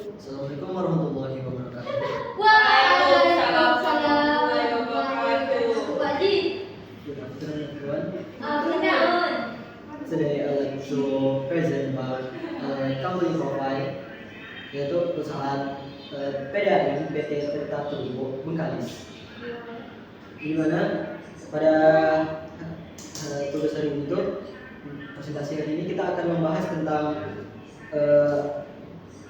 Assalamualaikum warahmatullahi wabarakatuh. Waalaikumsalam warahmatullahi wabarakatuh. Pak Haji. Good afternoon, everyone. Afternoon. Today I would like to present about company profile, yaitu perusahaan PDAM PT Tirta Turbo Bengkalis. Di mana pada tugas hari ini presentasi hari ini kita akan membahas tentang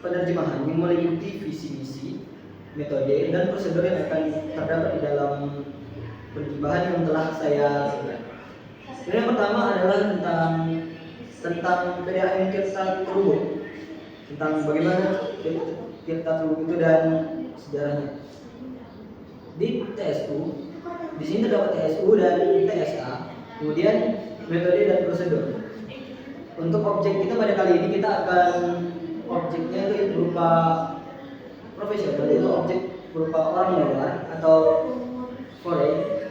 penerjemahan yang meliputi visi-misi, metode, dan prosedur yang akan terdapat di dalam penerjemahan yang telah saya lakukan. Yang pertama adalah tentang PDAM Tirta Turbo, tentang bagaimana Tirta Turbo itu dan sejarahnya. Di TSU, di sini terdapat TSU dan TSA, kemudian metode dan prosedur. Untuk objek kita pada kali ini kita akan objeknya itu berupa profesional, itu objek berupa orang luar atau foreign.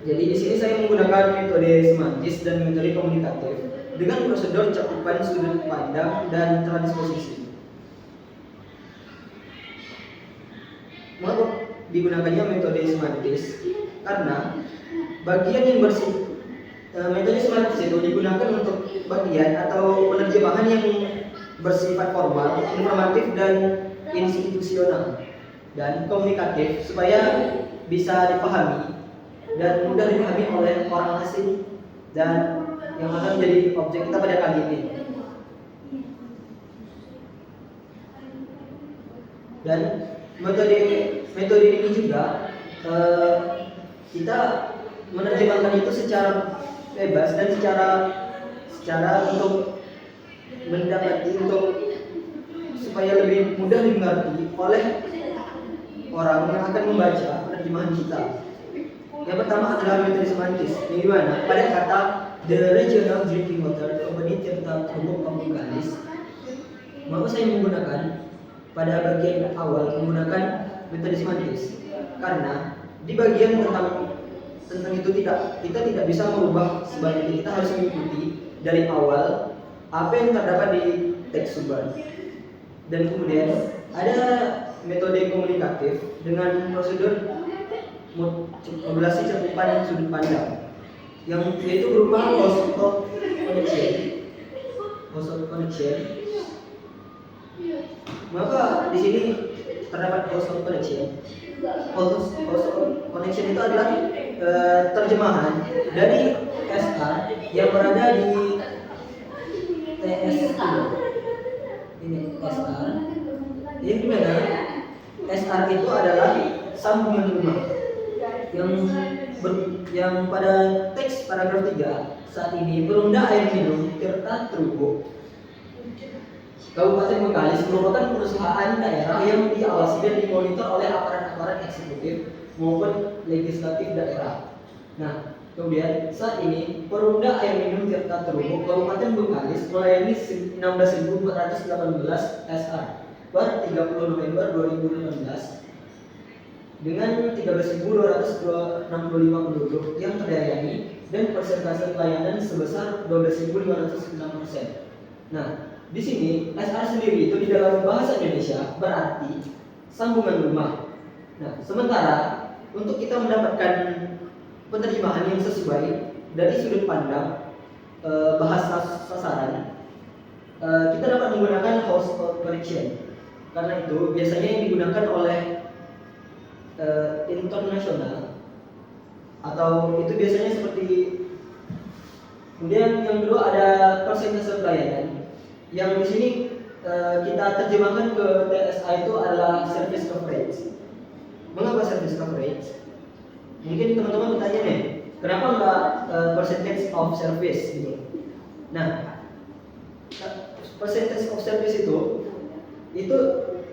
Jadi di sini saya menggunakan metode semantis dan metode komunikatif dengan prosedur cakupan sudut pandang dan transposisi. Mengapa digunakannya metode semantis? Karena bagian yang metode semantis itu digunakan untuk bagian atau penerjemahan yang bersifat formal, informatif dan institusional dan komunikatif supaya bisa dipahami dan mudah dipahami oleh orang asing dan yang akan menjadi objek kita pada kali ini. Dan metode ini juga kita menerjemahkan itu secara bebas dan secara untuk mendapati supaya lebih mudah dimengerti oleh orang yang akan membaca penerjemahan kita. Yang pertama adalah metode semantis, yang dimana pada kata The Regional Drinking Water Company Tirta Turbo Bengkalis, maka saya menggunakan pada bagian awal menggunakan metode semantis karena di bagian tentang itu kita tidak bisa merubah, sebaliknya kita harus mengikuti dari awal apa yang terdapat di teks sumber. Dan kemudian ada metode komunikatif dengan prosedur modulasi cakupan sudut pandang yang yaitu berupa household connection. Maka di sini terdapat household connection. Household connection itu adalah terjemahan dari SR yang berada di TSU. Ini SR. Yang dimana SR itu adalah sambungan rumah yang pada teks paragraf 3 saat ini Perumda Air Minum Tirta Turbo Kabupaten Bengkalis merupakan perusahaan daerah yang diawasi dan dimonitor oleh aparat-aparat eksekutif maupun legislatif daerah. Nah, kemudian saat ini Perumda Air Minum Tirta Turbo Kabupaten Bengkalis melayani 16.418 SR per 30 November 2016 dengan 13.265 penduduk yang terlayani dan persentase pelayanan sebesar 12.506%. Nah, di sini SR sendiri itu di dalam bahasa Indonesia berarti sambungan rumah. Nah, sementara untuk kita mendapatkan penerjemahan yang sesuai dari sudut pandang bahasa sasaran, kita dapat menggunakan household connection. Karena itu biasanya yang digunakan oleh internasional atau itu biasanya seperti. Kemudian yang kedua ada persentase pelayanan yang di sini kita terjemahkan ke TSA itu adalah service coverage. Mengapa service coverage? Mungkin teman-teman bertanya nih, kenapa enggak percentage of service gitu? Nah, percentage of service itu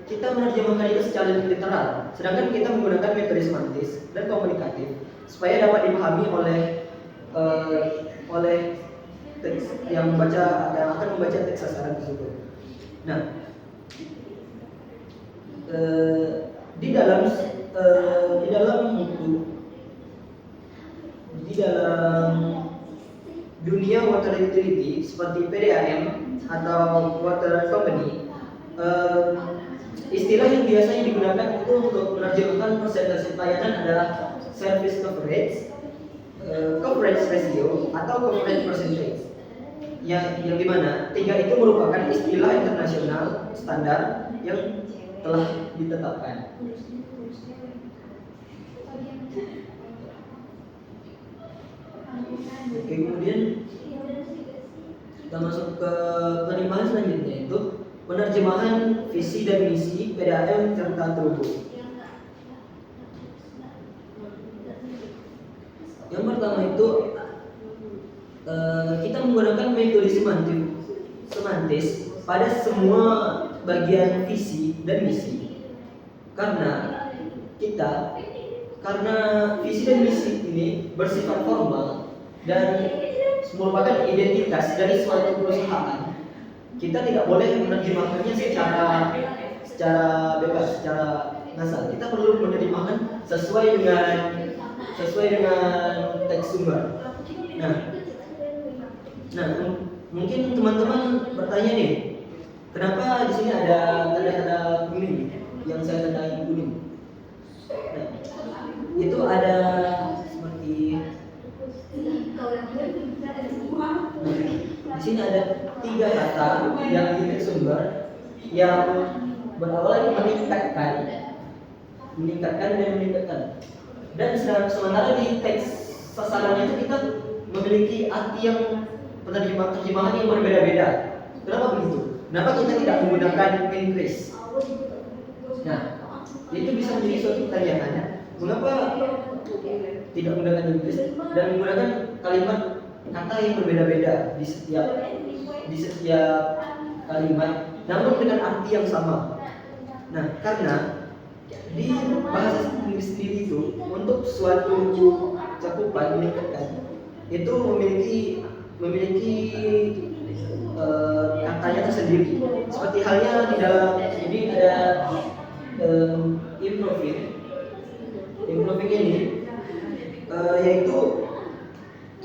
kita menerjemahkan itu secara literal, sedangkan kita menggunakan metode semantis dan komunikatif supaya dapat dipahami oleh teks yang akan membaca teks sasaran tersebut. Nah, di dalam dunia water utility seperti PDAM atau water company, istilah yang biasanya digunakan itu untuk menerjemahkan persentase pelayanan adalah service coverage, coverage ratio, atau coverage percentage. Yang dimana tiga itu merupakan istilah internasional standar yang telah ditetapkan. Oke, kemudian kita masuk ke penerimaan selanjutnya, itu penerjemahan visi dan misi PDAM tertentu. Yang pertama itu kita menggunakan metode semantis pada semua bagian visi dan misi, karena visi dan misi ini bersifat formal dan merupakan identitas dari suatu perusahaan. Kita tidak boleh menerjemahkannya secara bebas, secara ngasal. Kita perlu menerjemahkan sesuai dengan teks sumber. Nah, mungkin teman-teman bertanya nih, kenapa di sini ada tanda-tanda kuning yang saya tandai kuning? Nah, itu ada seperti di sini ada 3 kata yang di teks sumber yang berawal meningkatkan dan meningkatkan. Dan sementara di teks sasarannya itu kita memiliki arti yang terjemahan yang berbeda-beda. Kenapa begitu? Kenapa kita tidak menggunakan increase? Nah, itu bisa menjadi suatu pertanyaan. Mengapa tidak menggunakan increase dan menggunakan kalimat kata yang berbeda-beda di setiap kalimat, namun dengan arti yang sama? Nah, karena di bahasa Inggris sendiri itu untuk suatu cakupan meningkatkan itu memiliki katanya tersendiri. Seperti halnya di dalam ini ada improving ini yaitu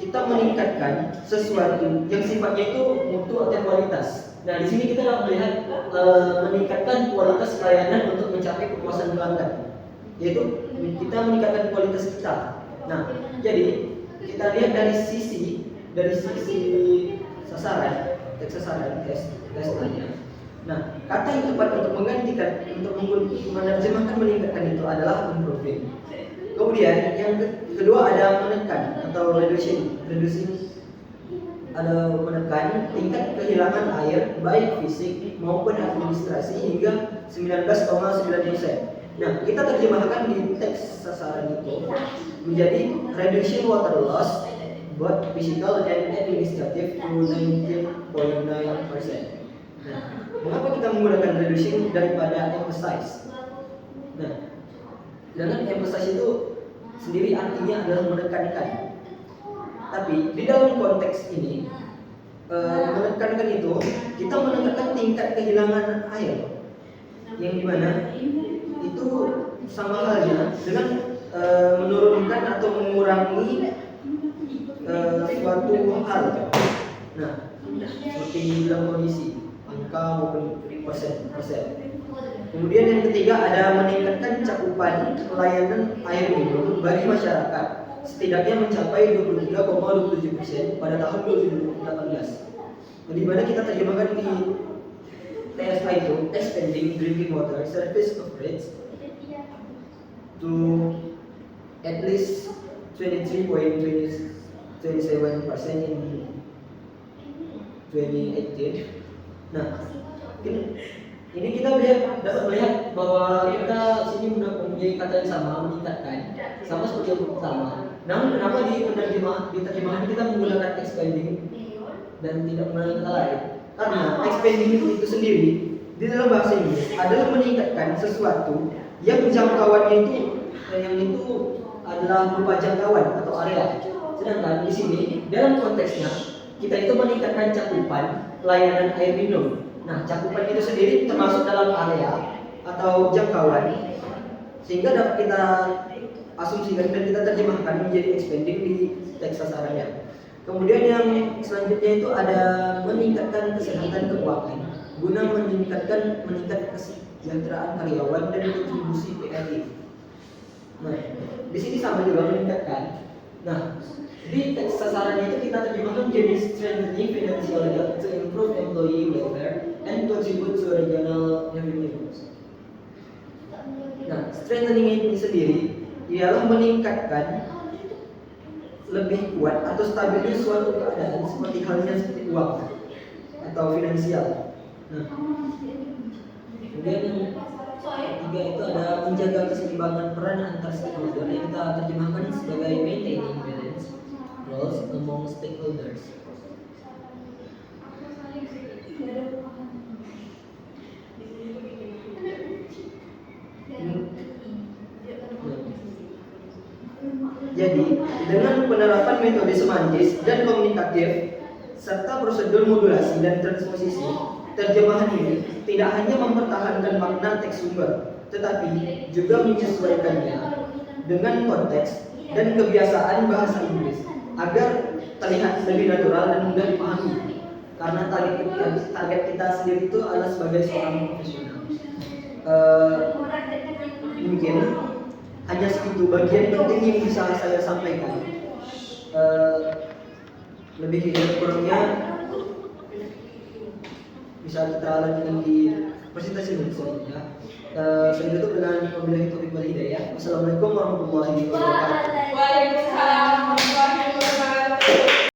kita meningkatkan sesuatu yang sifatnya itu mutu atau kualitas. Nah, di sini kita dapat melihat meningkatkan kualitas pelayanan untuk mencapai kepuasan pelanggan, yaitu kita meningkatkan kualitas kita. Nah, jadi kita lihat dari sisi sasaran, tesnya. Nah, kata yang tepat untuk menggantikan, untuk menerjemahkan meningkatkan itu adalah improving. Kemudian yang kedua ada menekan atau reducing ada menekan tingkat kehilangan air baik fisik maupun administrasi hingga 19,9%. Nah, kita terjemahkan di teks sasaran itu menjadi reduction water loss both physical and administrative to 19.9%. Nah, mengapa kita menggunakan reducing daripada emphasize? Nah, dengan emphasize itu sendiri artinya adalah menekankan. Tapi di dalam konteks ini menekankan itu kita menekankan tingkat kehilangan air, yang dimana itu sama halnya dengan menurunkan atau mengurangi suatu hal. Nah, seperti dalam kondisi angka maupun persen. Kemudian yang ketiga ada meningkatkan cakupan pelayanan air minum bagi masyarakat setidaknya mencapai 23,27% pada tahun 2018. Di mana kita terjemahkan di TSA itu expanding drinking water service coverage to at least 23.27% in 2018. Nah, ini kita dapat melihat bahwa kita sini mempunyai kata yang sama, meningkatkan, sama seperti yang pertama. Namun kenapa di terjemahan kita menggunakan expanding dan tidak menggunakan kata lain? Karena expanding itu sendiri di dalam bahasa Inggris adalah meningkatkan sesuatu yang jangkauannya itu adalah berupa jangkauan atau area. Sedangkan di sini dalam konteksnya kita itu meningkatkan cakupan pelayanan air minum. Nah, cakupan itu sendiri termasuk dalam area atau jangkauan, sehingga dapat kita asumsikan dan kita terjemahkan menjadi expanding di teks sasarannya. Kemudian yang selanjutnya itu ada meningkatkan kesehatan keuangan guna meningkat kesejahteraan karyawan dan kontribusi PRI. Nah, di sini sama juga meningkatkan. Nah, di teks sasarannya itu kita terjemahkan jadi strengthening financial health to improve employee welfare and contribute to regional revenues. Nah, strengthening ini sendiri ialah meningkatkan lebih kuat atau stabilnya suatu keadaan seperti halnya seperti uang atau finansial. Nah, kemudian yang ketiga itu ada menjaga keseimbangan peran antar stakeholder yang kita terjemahkan sebagai maintaining balance roles among stakeholders. Jadi, dengan penerapan metode semantis dan komunikatif serta prosedur modulasi dan transposisi, terjemahan ini tidak hanya mempertahankan makna teks sumber, tetapi juga menyesuaikannya dengan konteks dan kebiasaan bahasa Inggris agar terlihat lebih natural dan mudah dipahami. Karena target kita sendiri itu adalah sebagai seorang profesional. Mungkin hanya segitu bagian penting yang bisa saya sampaikan. Lebih kurangnya bisa kita lanjutkan di presentasi selanjutnya. Saya tutup dengan wabillahi taufiq wal hidayah. Wassalamualaikum warahmatullahi wabarakatuh. Waalaikumsalam warahmatullahi wabarakatuh.